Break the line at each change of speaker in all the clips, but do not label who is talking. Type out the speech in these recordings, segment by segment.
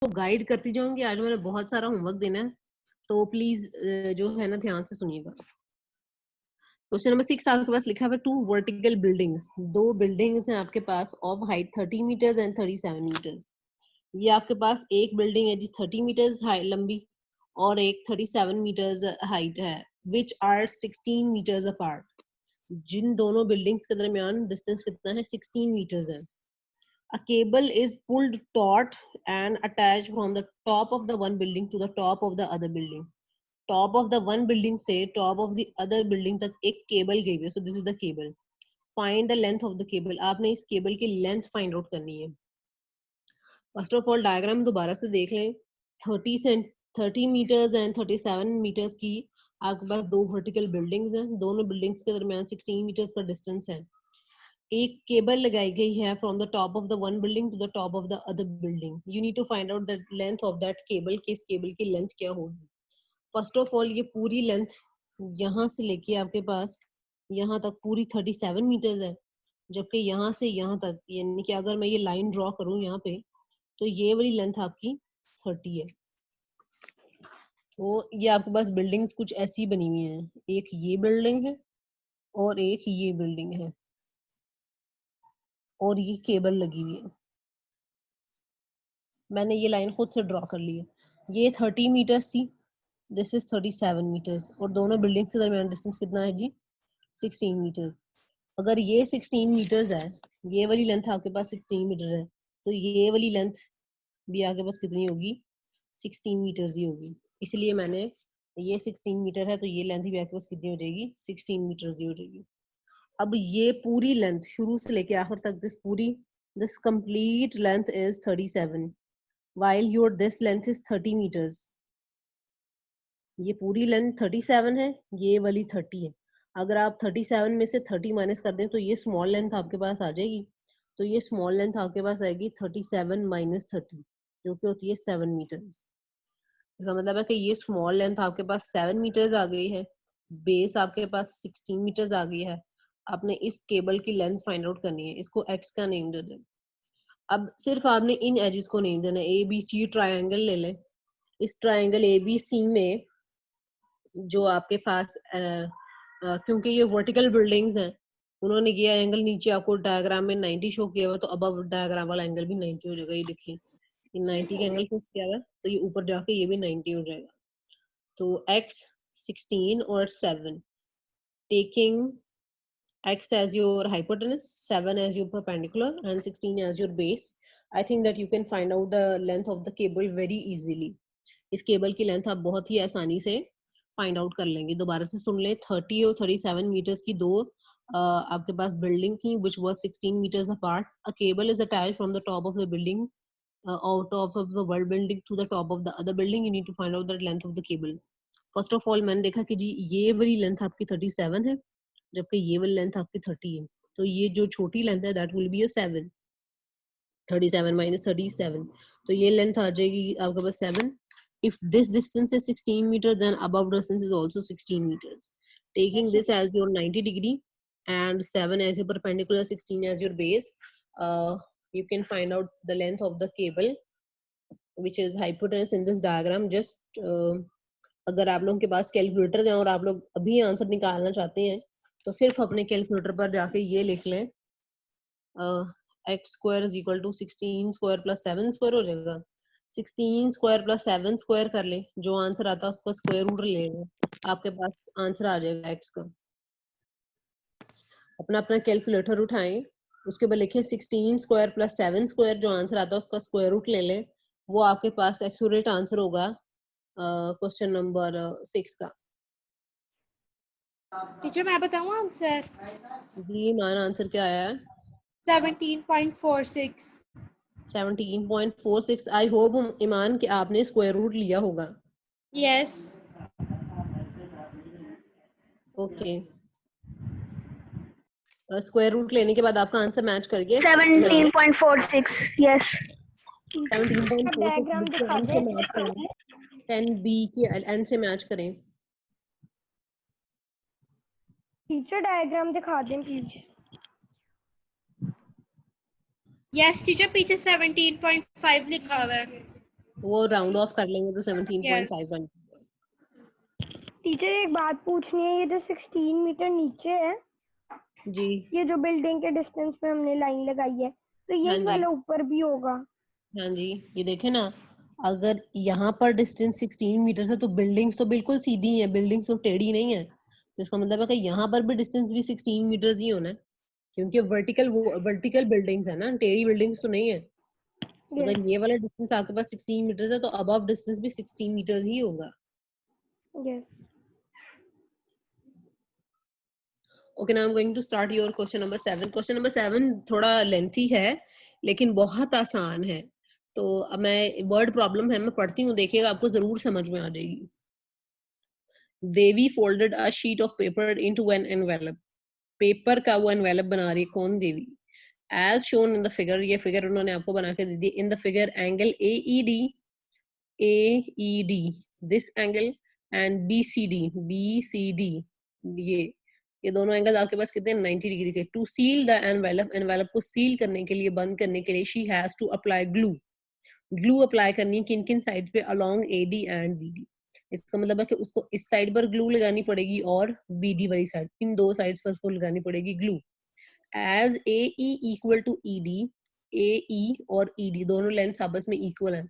Guide करती जाऊंगी। आज मैंने बहुत सारा होमवर्क देना है, तो प्लीज जो है ना ध्यान से सुनिएगा। क्वेश्चन नंबर 6 आपके पास लिखा है 2 वर्टिकल बिल्डिंग्स, 2 बिल्डिंग्स हैं आपके पास of height 30 meters and 37 meters. ये आपके पास एक बिल्डिंग है जी 30 मीटर्स हाई लंबी और एक 37 मीटर्स हाइट है, विच आर 16 मीटर्स अपार्ट। जिन दोनों बिल्डिंग्स के दरमियान डिस्टेंस कितना है? 16 मीटर्स है। A cable is pulled taut and attached from the top of the one building to the top of the other building. Top of the one building से top of the other building तक एक cable गई है. So this is the cable. Find the length of the cable. आपने इस cable की length find out करनी है. First of all diagram दोबारा से देख लें. 30 meters and 37 meters की आपके पास दो vertical buildings हैं. दोनों buildings के दरमियान 16 meters का distance है. एक केबल लगाई गई है from the top of the one building to the top of the other building. You need to find out the length of that cable कि इस केबल की लेंथ क्या होगी. फर्स्ट ऑफ ऑल ये पूरी लेंथ यहाँ से लेके आपके पास यहाँ तक पूरी 37 मीटर्स है, जबकि यहाँ से यहाँ तक यानी कि अगर मैं ये लाइन ड्रॉ करूँ यहाँ पे तो ये वाली लेंथ आपकी 30 है. तो ये आपके पास बिल्डिंग्स कुछ ऐसी बनी हुई हैं. एक ये बिल्डिंग है और एक ये बिल्डिंग है और ये केबल लगी हुई है. मैंने ये लाइन खुद से ड्रॉ कर ली है. ये 30 मीटर्स थी, दिस इज 37 मीटर्स और दोनों बिल्डिंग के दरमियान डिस्टेंस कितना है जी? 16 मीटर्स. अगर ये 16 मीटर्स है, ये वाली लेंथ आपके पास 16 मीटर है, तो ये वाली लेंथ भी आपके पास कितनी होगी? 16 मीटर्स ही होगी. इसलिए मैंने ये 16 मीटर है तो ये लेंथ भी आपके पास कितनी हो जाएगी? 16 मीटर्स ही हो जाएगी. अब ये पूरी लेंथ शुरू से लेके आखिर तक this complete length is 37 while your this length is 30 meters. ये पूरी लेंथ 37 है, ये वाली 30 है. अगर आप 37 में से 30 माइनस कर दें तो ये स्मॉल लेंथ आपके पास आ जाएगी. तो ये स्मॉल लेंथ आपके पास आएगी 37 माइनस 30 जो कि होती है 7 मीटर्स. इसका मतलब है कि ये स्मॉल लेंथ आपके पास 7 मीटर्स आ गई है, बेस आपके पास 16 मीटर्स आ गई है. आपने इस केबल की लेंथ फाइंड आउट करनी है. इसको एक्स का नेम दे दें. अब सिर्फ आपने इन एजेस को नेम देना है. ए बी सी ट्रायंगल ले लें. इस ट्रायंगल ए बी सी में जो आपके पास क्योंकि ये वर्टिकल बिल्डिंग्स हैं, उन्होंने ये एंगल नीचे आपको डायग्राम में 90 शो किया हुआ, तो अब डायग्राम वाला एंगल भी 90 हो जाएगा. ये देखिए ये 90 का एंगल फिक्स किया हुआ है, तो ये ऊपर जाके ये भी 90 हो जाएगा. तो x 16 और 7 taking x as your hypotenuse, 7 as your perpendicular and 16 as your base, I think that you can find out the length of the cable very easily. इस केबल की लेंथ आप बहुत ही आसानी से फाइंड आउट कर लेंगे. दोबारा से सुन लें. 30 और 37 मीटर्स की दो आपके पास बिल्डिंग थी which was 16 meters apart. A cable is attached from the top of the building out of the one building to the top of the other building. You need to find out the length of the cable. First of all मैंने देखा कि जी ये वाली length आपकी 37 है, जबकि ये वाली लेंथ आपकी 30 है. तो ये जो छोटी लेंथ है दैट विल बी 7. 37 minus 37, तो ये लेंथ आ जाएगी आपके पास 7. If this distance is 16 meters, then above distance is also 16 meters. Taking this as your 90 degree and 7 as your perpendicular, 16 as your base, you can find out the length of the cable, which is hypotenuse in this diagram. Just अगर आप लोगों के पास calculator है और आप लोग अभी answer निकालना चाहते हैं तो सिर्फ अपने कैलकुलेटर पर जाके ये लिख लें x square is equal to 16 square plus 7 square हो जाएगा. 16 square plus 7 square कर लें, जो आंसर आता है उसका स्क्वायर रूट ले लें, आपके पास आंसर आ जाएगा x का. अपना अपना कैलकुलेटर उठाएं, उसके बाद लिखें 16 स्क्वायर प्लस 7 स्क्वायर, जो आंसर आता है उसका स्क्वायर रूट ले लें. वो आपके पास एक्यूरेट आंसर होगा क्वेश्चन नंबर 6 का.
टीचर मैं बताऊं आंसर?
जी मान आंसर क्या आया है?
17.46.
17.46. आई होप ईमान कि आपने स्क्वायर रूट लिया होगा.
यस.
ओके. स्क्वायर रूट लेने के बाद आपका आंसर मैच कर गया.
17.46. यस.
17.46 10B के एंड से मैच करें.
टीचर डायग्राम दिखा दें प्लीज.
यस टीचर, पीछे 17.5 लिखा हुआ है.
वो राउंड ऑफ कर लेंगे तो 17.5
Yes.
बन।
टीचर एक बात पूछनी है, ये जो 16 मीटर नीचे है,
जी
ये जो बिल्डिंग के डिस्टेंस पे हमने लाइन लगाई है, तो
हाँ
यही
जी
वाला ऊपर भी होगा?
हाँ जी, ये देखे ना, अगर यहाँ पर डिस्टेंस 16 मीटर है तो बिल्डिंग्स तो बिल्कुल सीधी है, बिल्डिंग्स तो टेढ़ी नहीं है, तो इसका मतलब है कि यहाँ पर भी डिस्टेंस भी 16 मीटर ही होना है, क्योंकि वर्टिकल बिल्डिंग्स है ना, टेढ़ी बिल्डिंग्स तो नहीं है।
यस
अगर ये वाला डिस्टेंस आपके पास 16 मीटर है तो अबव डिस्टेंस भी 16 मीटर ही होगा।
Yes.
Okay, now I am going to start your question number 7। Question number 7 थोड़ा लेंथी है लेकिन बहुत आसान है, तो अब मैं वर्ड प्रॉब्लम है, मैं पढ़ती हूँ, देखिएगा आपको जरूर समझ में आ जाएगी। Devi folded a sheet of paper into an envelope. Paper का वो एनवेलप बना रही है कौन? Devi. As shown in the figure, ये फिगर उन्होंने आपको बना के दे दी। In the figure angle AED this angle and BCD ये दोनों एंगल आपके पास कितने? 90 डिग्री के। टू सील द एनवेलप को सील करने के लिए, बंद करने के लिए, she has to apply glue apply करनी है किन किन साइड पे? Along AD and BD। इसका मतलब है कि उसको इस साइड पर ग्लू लगानी पड़ेगी और BD वाली साइड, इन दो साइड्स पर उसको लगानी पड़ेगी glue. As AE equal to ED, AE और ED दोनों लेंथ आपस में इक्वल है।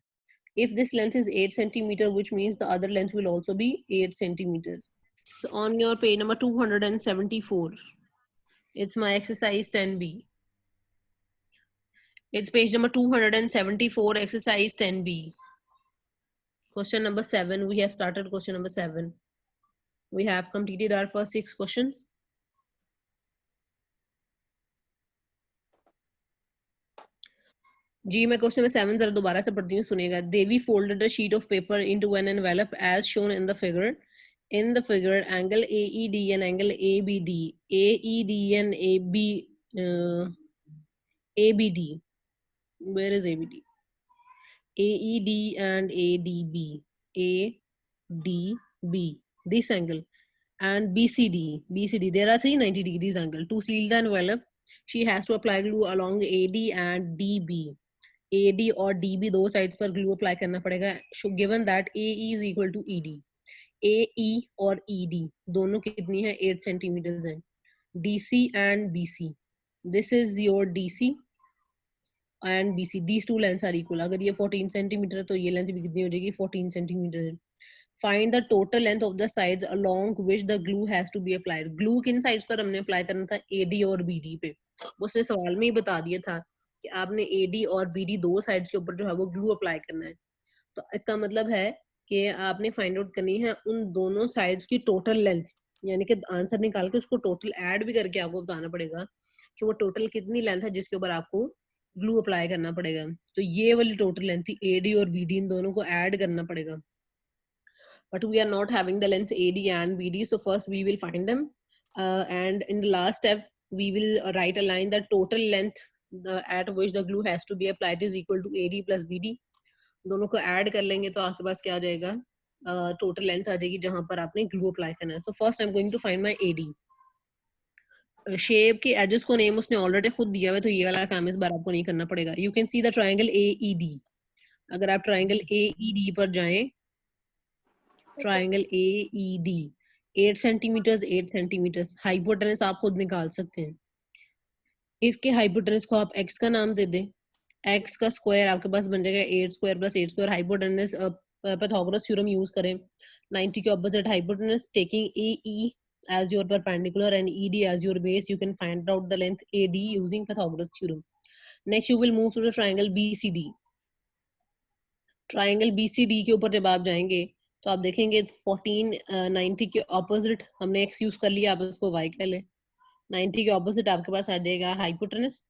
If this length is 8 centimeter, which means the other length will also be 8 centimeters. So on your page number 274, it's my exercise 10B. It's page number 274, exercise 10B. Question number 7, we have started question number 7. We have completed our first 6 questions. जी मैं question number 7 जरा दोबारा से पढ़ती हूँ, सुनिएगा। Devi folded a sheet of paper into an envelope as shown in the figure. In the figure, angle AED and angle ABD, AED and ABD. Where is ABD? AED and ADB, ADB. This angle and BCD. There are three 90 degrees angle. To seal the envelope, she has to apply glue along AD and DB. AD और DB दो sides पर glue apply करना पड़ेगा. Given that AE is equal to ED. AE और ED दोनों कितनी है? 8 centimetre है. DC and BC. This is your DC and BC. These two lengths are equal. अगर ये 14 सेंटीमीटर है तो ये लेंथ भी कितनी हो जाएगी? 14 सेंटीमीटर है. Find the total length of the sides along which the glue has to be applied. Glue किन sides पर हमने apply करना था? AD और BD पे. उसने सवाल में ही बता दिया था कि आपने AD और BD दो sides के ऊपर जो है वो glue apply करना है. तो इसका मतलब है कि आपने फाइंड आउट करनी है उन दोनों साइड्स की टोटल लेंथ, यानी कि आंसर निकाल के उसको टोटल ऐड भी करके आपको बताना पड़ेगा कि वो टोटल कितनी लेंथ है जिसके ऊपर आपको ग्लू अप्लाई करना पड़ेगा. तो ये वाली टोटल लेंथ थी AD और BD, इन दोनों को ऐड करना पड़ेगा. But we are not having the length AD and BD, so first we will find them, and in the last step we will write a line that total length at which the glue has to be applied is equal to AD plus BD. दोनों को add कर लेंगे तो आपके पास क्या आ जाएगा? Total length आ जाएगी जहां पर आपने ग्लू अप्लाई करना है. तो first I am going to find my AD. Shape के एजेस को नेम उसने ऑलरेडी खुद दिया हुआ है, तो ये वाला काम इस बार आपको नहीं करना पड़ेगा. You can see the triangle AED. अगर आप ट्रायंगल AED पर जाएं, triangle AED 8 centimetre 8 centimetre hypotenuse आप खुद निकाल सकते हैं. इसके हाइपोटेनस को आप x का नाम दे दें. x का स्क्वायर आपके पास बन जाएगा 8 square plus 8 square. Hypotenuse Pythagoras theorem use करें. 90 के opposite hypotenuse, taking AE as your perpendicular and ED as your base, you can find out the length AD using Pythagoras theorem. Next you will move to the triangle BCD. Triangle BCD के ऊपर जब आप जाएंगे तो आप देखेंगे 14 90 के opposite हमने x यूज कर लिया, आप इसको y कह लें. 90 के ऑपोजिट आपके पास आ जाएगा hypotenuse,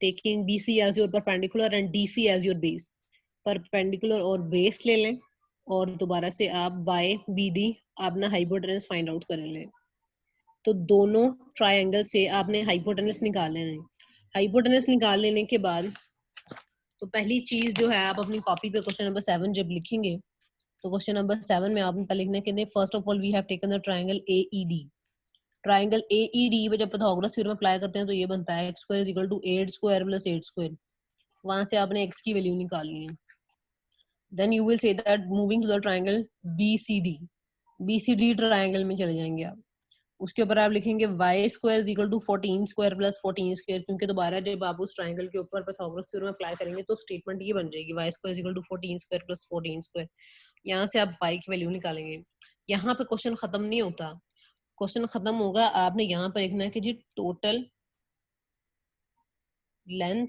taking BC as your perpendicular and DC as your base. Perpendicular और बेस ले लें और दोबारा से आप YBD अपना हाइपोटेनस फाइंड आउट कर लें. तो दोनों ट्रायंगल से आपने हाइपोटेनस निकाल लेना है. हाइपोटेनस निकाल लेने के बाद तो पहली चीज जो है, आप अपनी कॉपी पे क्वेश्चन नंबर 7 जब लिखेंगे तो क्वेश्चन नंबर 7 में आपने पहले लिखना है, first of all we have taken the triangle AED. Triangle AED पे जब पाइथागोरस थ्योरम अप्लाई करते हैं तो ये बनता है x = 8 स्क्वायर प्लस 8 स्क्वायर. वहां से आपने x की वैल्यू निकालनी है. then you will say that moving to the triangle BCD. BCD triangle में चले जाएंगे आप. उसके ऊपर आप लिखेंगे y square is equal to 14 square plus 14 square, क्योंकि दोबारा जब आप उस ट्रायंगल के ऊपर पाइथागोरस थ्योरम अप्लाई करेंगे तो स्टेटमेंट ये बन जाएगी y square is equal to 14 square plus 14 square. यहाँ से आप y की वैल्यू निकालेंगे. यहाँ पे क्वेश्चन खत्म नहीं होता. क्वेश्चन खत्म होगा, आपने यहाँ पर लिखना है कि the total length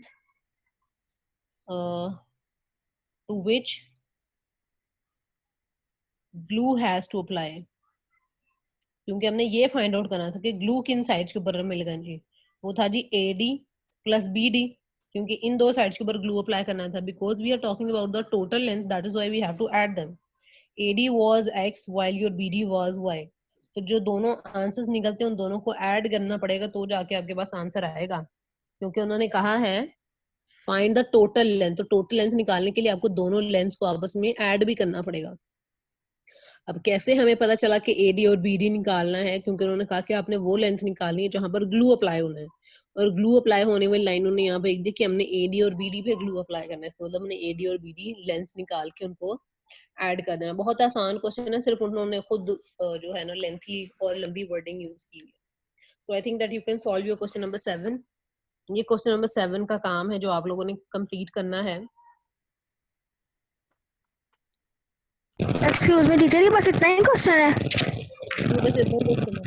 to which glue has to apply, क्योंकि हमने ये फाइंड आउट करना था कि ग्लू किन साइड्स के ऊपर मिलेगा जी. वो था जी AD प्लस BD, क्योंकि इन दो साइड्स के ऊपर ग्लू अप्लाई करना था. Because we are talking about the total length, that is why we have to add them. AD was X while your BD was Y. तो जो दोनों आंसर्स निकलते हैं उन दोनों को ऐड करना पड़ेगा, तो जाके आपके पास आंसर आएगा. क्योंकि उन्होंने कहा है फाइंड द टोटल लेंथ, तो टोटल लेंथ निकालने के लिए आपको दोनों लेंथ्स को आपस में ऐड भी करना पड़ेगा. अब कैसे हमें पता चला कि AD और BD निकालना है, क्योंकि उन्होंने कहा कि आपने वो लेंथ निकालनी है जहां पर ग्लू अप्लाई होना है, और ग्लू अप्लाई होने वाली लाइन उन्होंने यहाँ पे लिख दी कि हमने AD और BD पे ग्लू अप्लाई करना है. इसका मतलब हमने AD और BD लेंथ निकाल के उनको ऐड कर देना. बहुत आसान क्वेश्चन है, सिर्फ उन्होंने खुद जो है ना लेंथी और लंबी वर्डिंग यूज की है. So I think that you can solve your question number 7. ये क्वेश्चन नंबर 7 का काम है जो आप लोगों ने कंप्लीट करना है.
एक्सक्यूज मी टीचर, ये बस इतना ही क्वेश्चन है?
ये बस इतना क्वेश्चन है.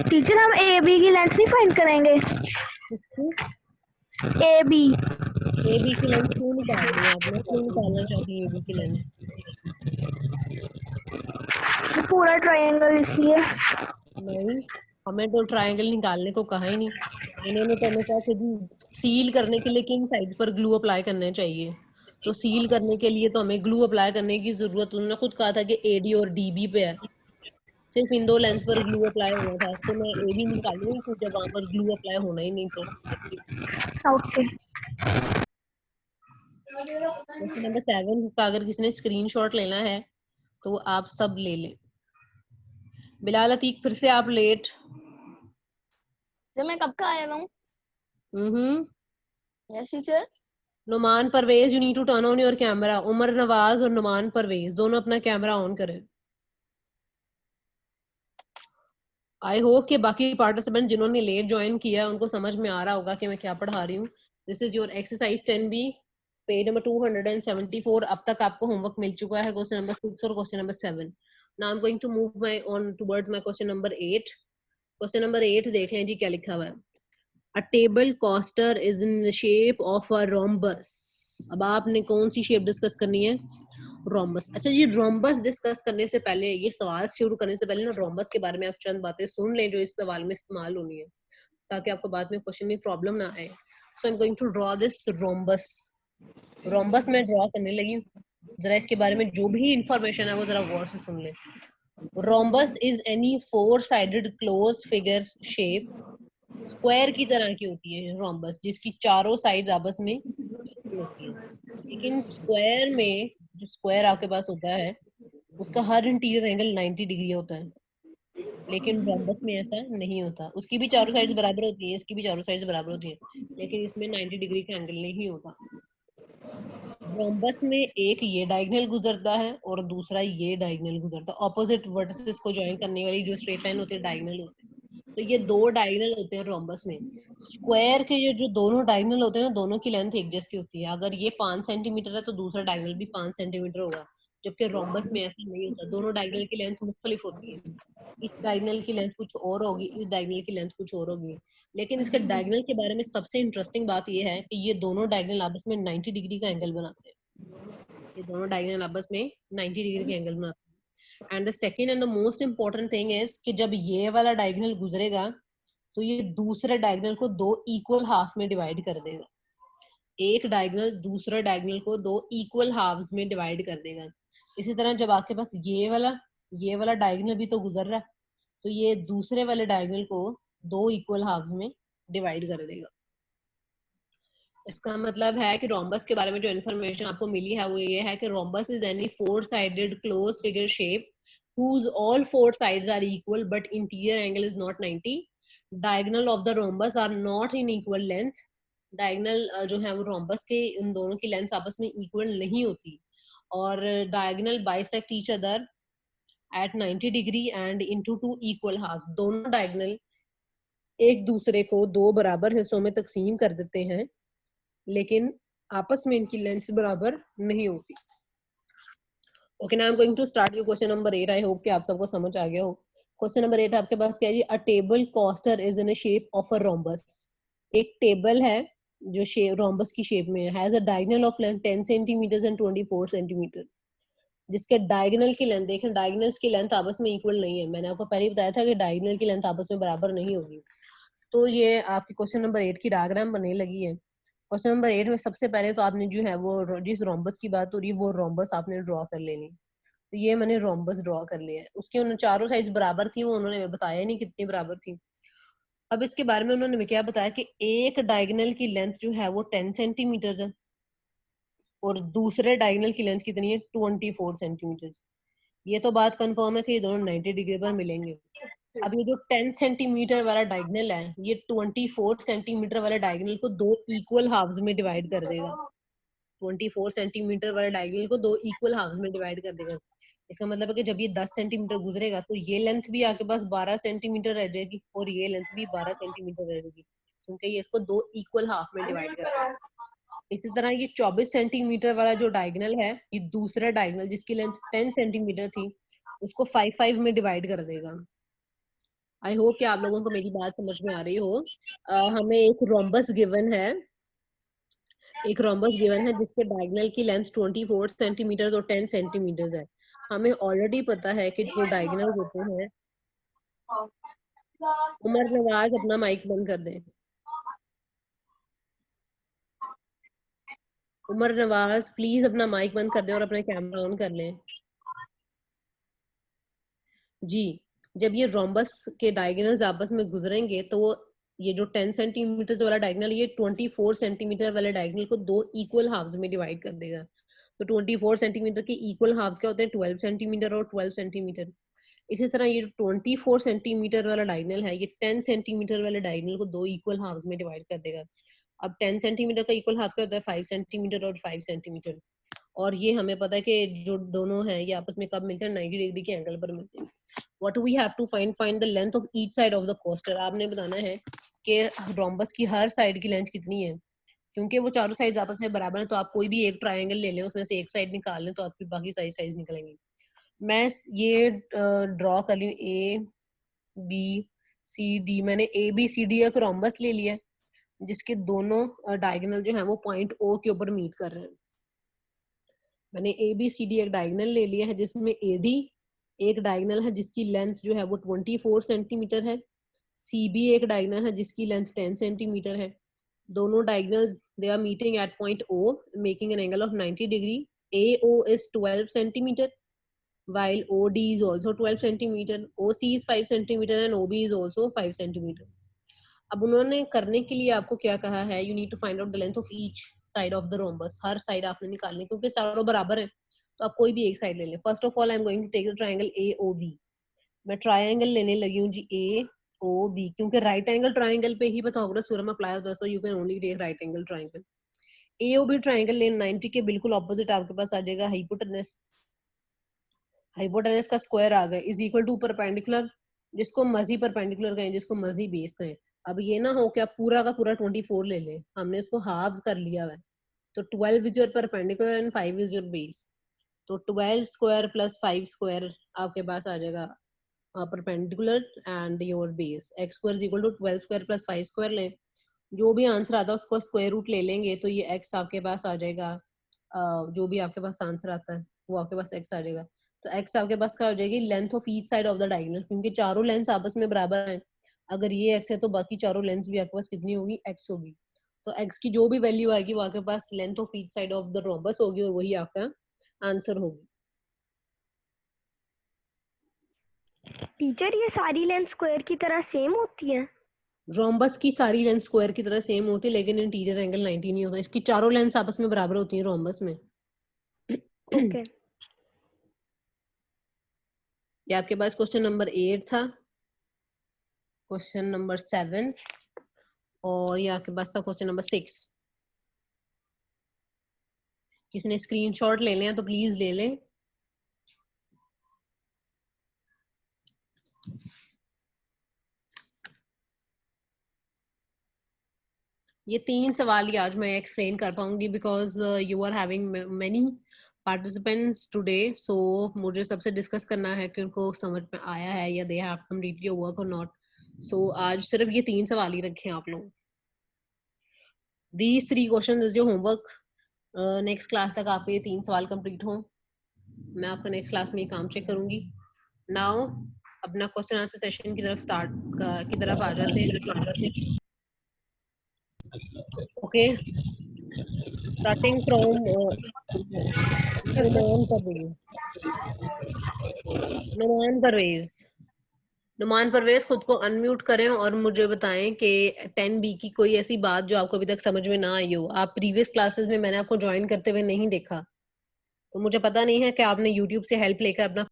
टीचर हम ए बी की लेंथ नहीं फाइंड करेंगे? ए बी
की लेंथ क्यों निकाल रही है आपने? क्यों निकालना चाहती है AB की लेंथ?
पूरा ट्रायंगल इसलिए.
नहीं, हमें तो ट्रायंगल निकालने को कहा ही नहीं. इन्होंने तो हमें कहा कि सील करने के लिए किन साइड्स पर ग्लू अप्लाई करने चाहिए. तो सील करने के लिए तो हमें ग्लू अप्लाई करने की जरूरत, उन्होंने खुद कहा था कि AD और DB पे है. सिर्फ इन दो लेंस पर ग्लू अप्लाई होना था, तो मैं AB निकालूंगी क्योंकि जब वहां पर ग्लू अप्लाई होना ही नहीं. तो
ओके.
क्वेश्चन नंबर 7 का अगर किसी ने स्क्रीनशॉट लेना है तो आप सब ले लें. बिलाल अतीक फिर से आप लेट.
मैं कब का आया हूँ? Yes teacher.
Numan Parvez, you need to turn on your camera. Umar Nawaz और नुमान परवेज दोनों अपना कैमरा ऑन करें. आई होप कि बाकी पार्टिसिपेंट जिन्होंने लेट ज्वाइन किया उनको समझ में आ रहा होगा कि मैं क्या पढ़ा रही हूँ. This is your exercise 10B, page number 274. अब तक आपको होमवर्क मिल चुका है क्वेश्चन नंबर 6 और question number 7. Now I am going to move my on towards my question number 8. Question number 8 देख लें जी क्या लिखा हुआ है. A table coaster is in the shape of a rhombus. अब आपने कौन सी शेप डिस्कस करनी है? रोम्बस. अच्छा जी, रोम्बस डिस्कस करने से पहले, ये सवाल शुरू करने से पहले ना रोम्बस के बारे में आप चंद बातें सुन लें जो इस सवाल में इस्तेमाल होनी है, ताकि आपको बाद में क्वेश्चन में प्रॉब्लम ना आए. So I am going to draw this rhombus. Rhombus में ड्रॉ करने लगी हूँ. जरा इसके बारे में जो भी इंफॉर्मेशन है वो जरा गौर से सुन लें. Rhombus is any 4-sided close figure shape. Square की तरह की होती है रोम्बस, जिसकी चारों साइड्स आपस में होती है. लेकिन स्क्वायर में, जो स्क्वायर आपके पास होता है उसका हर इंटीरियर एंगल 90 डिग्री होता है. लेकिन रोम्बस में ऐसा नहीं होता. उसकी भी चारों साइड्स बराबर होती हैं, इसकी भी चारों साइड्स बराबर होती हैं, लेकिन इसमें 90 डिग्री का एंगल नहीं होता. रोम्बस में एक ये डायगोनल गुजरता है और दूसरा ये डायगोनल गुजरता है. ऑपोजिट वर्टिसेस को ज्वाइन करने वाली जो स्ट्रेट लाइन होती है डायगोनल होते हैं. तो ये दो डायगोनल होते हैं रोम्बस में. स्क्वायर के ये जो दोनों डायगोनल होते हैं ना, दोनों की लेंथ एक जैसी होती है. अगर ये 5 सेंटीमीटर है तो दूसरा डायगोनल भी 5 सेंटीमीटर होगा, जबकि रोम्बस में ऐसा नहीं होता. दोनों डायगोनल की लेंथ मुख्तलिफ होती है. इस डायगोनल की लेंथ कुछ और होगी, इस डायगोनल की लेंथ कुछ और होगी. लेकिन इसके डायगोनल के बारे में सबसे इंटरेस्टिंग बात ये है कि ये दोनों डायगोनल आपस में 90 डिग्री का एंगल बनाते हैं. ये दोनों डायगोनल आपस में 90 डिग्री का एंगल बनाते हैं. And the second and the most important thing is कि जब ये वाला डायगोनल गुजरेगा तो ये दूसरे डायगोनल को दो इक्वल हाफ में डिवाइड कर देगा. एक डायगोनल दूसरे डायगोनल को दो इक्वल हाफ्स में डिवाइड कर देगा. इसी तरह जब आपके पास ये वाला डायगोनल भी तो गुजर रहा है, तो ये दूसरे वाले डायगोनल को दो इक्वल हाफ्स में डिवाइड कर देगा. इसका मतलब है कि रोम्बस के बारे में जो इन्फॉर्मेशन आपको मिली है वो ये है कि rhombus is any 4-sided close figure shape whose all 4 sides are equal but interior angle is not 90. Diagonal of the rhombus are not in equal length. Diagonal जो है वो रोम्बस के उन दोनों की लेंथ आपस में इक्वल नहीं होती. और diagonal bisect each other at 90 degree and into two equal half. दोनों डायगोनल एक दूसरे को दो बराबर हिस्सों में तकसीम कर देते हैं, लेकिन आपस में इनकी लेंथ बराबर नहीं होती। Okay, now I am going to start your question number 8। I hope कि आप सबको समझ आ गया हो। क्वेश्चन नंबर 8 आपके पास क्या है जी? A table coaster is in a shape of a rhombus. एक टेबल है जो शेप रोम्बस की शेप में है, has a diagonal of length 10 centimeter and 24 centimeter, जिसके डायगोनल की लेंथ, देखें डायगोनल्स की लेंथ आपस में इक्वल नहीं है। मैंने आपको पहले ही बताया था कि डायगोनल की लेंथ आपस में बराबर नहीं होगी। तो ये आपकी क्वेश्चन नंबर 8 की डायग्राम बनने लगी है। क्वेश्चन नंबर 8 में सबसे पहले तो आपने जो है वो जिस रोम्बस की बात हो रही है वो रोम्बस आपने ड्रॉ कर लेनी। तो ये मैंने रोम्बस ड्रॉ कर लिया है। उसके उन चारों साइड्स बराबर थी, वो उन्होंने बताया नहीं कितनी बराबर थी। अब इसके बारे में उन्होंने क्या बताया कि एक डायगोनल की लेंथ जो है वो 10 सेंटीमीटर है और दूसरे डायगोनल की लेंथ कितनी है? 24 सेंटीमीटर। ये तो बात कंफर्म है कि ये दोनों 90 डिग्री पर मिलेंगे। अब ये जो 10 सेंटीमीटर वाला डायगोनल है, ये 24 सेंटीमीटर वाले डायगोनल को दो इक्वल हाफ्स में डिवाइड कर देगा। 24 सेंटीमीटर वाले डायगोनल को दो इक्वल हाफ्स में डिवाइड कर देगा। इसका मतलब है कि जब ये 10 सेंटीमीटर गुजरेगा तो ये लेंथ भी आपके पास 12 सेंटीमीटर रह जाएगी और ये लेंथ भी 12 सेंटीमीटर रहेगी, क्योंकि ये इसको दो इक्वल हाफ में डिवाइड कर देगा। इसी तरह ये 24 सेंटीमीटर वाला जो डायगोनल है, ये दूसरा डायगोनल जिसकी लेंथ 10 सेंटीमीटर थी, उसको 5 में डिवाइड कर देगा। आई होप कि आप लोगों को मेरी बात समझ में आ रही हो। हमें एक रोम्बस गिवन है, जिसके डायगोनल की लेंथ 24 सेंटीमीटर और 10 सेंटीमीटर है। हमें ऑलरेडी पता है कि जो डायगोनल होते हैं, उमर नवाज अपना माइक बंद कर दें। उमर नवाज प्लीज अपना माइक बंद कर दें और अपना कैमरा ऑन कर लें। जी, जब ये रोम्बस के डायगोनल्स आपस में गुजरेंगे तो ये जो 10 सेंटीमीटर वाला डायगोनल, ये 24 सेंटीमीटर वाले डायगोनल को दो इक्वल हाफ्स में डिवाइड कर देगा। तो 24 सेंटीमीटर के इक्वल हाफ्स क्या होते हैं? 12 सेंटीमीटर और 12 सेंटीमीटर। इसी तरह ये जो 24 सेंटीमीटर वाला डायगोनल है, ये 10 सेंटीमीटर वाले डायगोनल को दो इक्वल हाफ्स में डिवाइड कर देगा। अब 10 सेंटीमीटर का इक्वल हाफ क्या होता है? 5 सेंटीमीटर और 5 सेंटीमीटर। और ये हमें पता है कि जो दोनों हैं ये आपस में कब मिलते हैं? 90 डिग्री के एंगल पर मिलते हैं। What do we have to find the length of each side of the coaster। आपने बताना है कि रोम्बस की हर साइड की लेंथ कितनी है। क्योंकि वो चारों साइड्स आपस में बराबर हैं, तो आप कोई भी एक ट्रायंगल ले लें, उसमें से एक साइड निकाल लें, तो आपकी बाकी सारी साइड निकलेंगी। मैं ये ड्रॉ कर ली ए बी सी डी। मैंने ए बी सी डी एक रोम्बस ले लिया जिसके दोनों डायगोनल जो है वो पॉइंट ओ के ऊपर मीट कर रहे हैं। मैंने ए बी सी डी एक डायगोनल ले लिया है जिसमें ए डी एक डायगोनल है जिसकी लेंथ जो है वो 24 सेंटीमीटर है। सी बी एक डायगोनल है जिसकी लेंथ 10 सेंटीमीटर है। दोनों diagonals they are meeting at point O making an angle of 90 degree. AO is 12 centimeter while OD is also 12 centimeter. OC is 5 centimeter and OB is also 5 centimeter. अब उन्होंने करने के लिए आपको क्या कहा है? You need to find out the length of each side of the rhombus. हर साइड आपने निकालनी, क्योंकि चारों बराबर है तो आप कोई भी एक साइड ले लें। First of all I am going to take the triangle AOB। मैं ट्रायंगल लेने लगी हूँ जी AOB, क्योंकि राइट एंगल ट्रायंगल पे ही पाइथागोरस थ्योरम अप्लाई होता है, so you can only take right angle triangle. AOB triangle लेन 90 के बिल्कुल ऑपोजिट आपके पास आ जाएगा हाइपोटेनस। हाइपोटेनस का स्क्वायर आ गया इज इक्वल टू परपेंडिकुलर, जिसको मर्जी परपेंडिकुलर कहें, जिसको मर्जी बेस कहें। अब ये ना हो कि आप पूरा का पूरा 24 ले लें, हमने उसको हाफ्स कर लिया है। तो 12 is your perpendicular and 5 is your base. तो 12 स्क्वायर प्लस 5 स्क्वायर आपके पास आ जाएगा perpendicular and your base. x square is equal to 12 square plus 5 square ले, जो भी आंसर आता है उसको स्क्वायर रूट ले लेंगे, तो ये x आपके पास आ जाएगा। जो भी आपके पास आंसर आता है वो आपके पास x आ जाएगा। तो x आपके पास क्या हो जाएगी? Length of each side of the diagonal, क्योंकि चारों लेंथ आपस में बराबर हैं। अगर ये x है तो बाकी चारों लेंथ भी आपके पास कितनी होगी? x होगी। तो x की जो भी वैल्यू आएगी वो आपके पास length of each side of the rhombus होगी और वही आपका आंसर होगी।
टीचर ये सारी लेंथ स्क्वायर की तरह सेम होती है?
रोम्बस की सारी लेंथ स्क्वायर की तरह सेम होती है, लेकिन इंटीरियर एंगल 90 नहीं होता। इसकी चारों लेंथ आपस में बराबर होती है रोम्बस में।
ओके।
ये आपके पास क्वेश्चन नंबर 8 था, क्वेश्चन नंबर 7 और ये आपके पास था क्वेश्चन नंबर 6। किसी ने स्क्रीनशॉट ले लें तो प्लीज ले लें। ये 3 सवाल ही आज मैं एक्सप्लेन कर पाऊंगी because you are having many participants today, so मुझे सबसे डिस्कस करना है कि उनको समझ में आया है या they have completed your work और नॉट। सो आज सिर्फ ये 3 सवाल ही रखे हैं आप लोग। These 3 questions is your homework. Next class तक आपके ये 3 सवाल कंप्लीट हो, मैं आपका नेक्स्ट क्लास में ये काम चेक करूंगी। नाउ अपना क्वेश्चन आंसर सेशन की तरफ आ जाते हैं। Okay, starting from Numan Parvez खुद को अनम्यूट करें और मुझे बताएं कि 10B की कोई ऐसी बात जो आपको अभी तक समझ में ना आई हो। आप प्रीवियस क्लासेस में मैंने आपको ज्वाइन करते हुए नहीं देखा, तो मुझे पता नहीं है कि आपने यूट्यूब से हेल्प लेकर अपना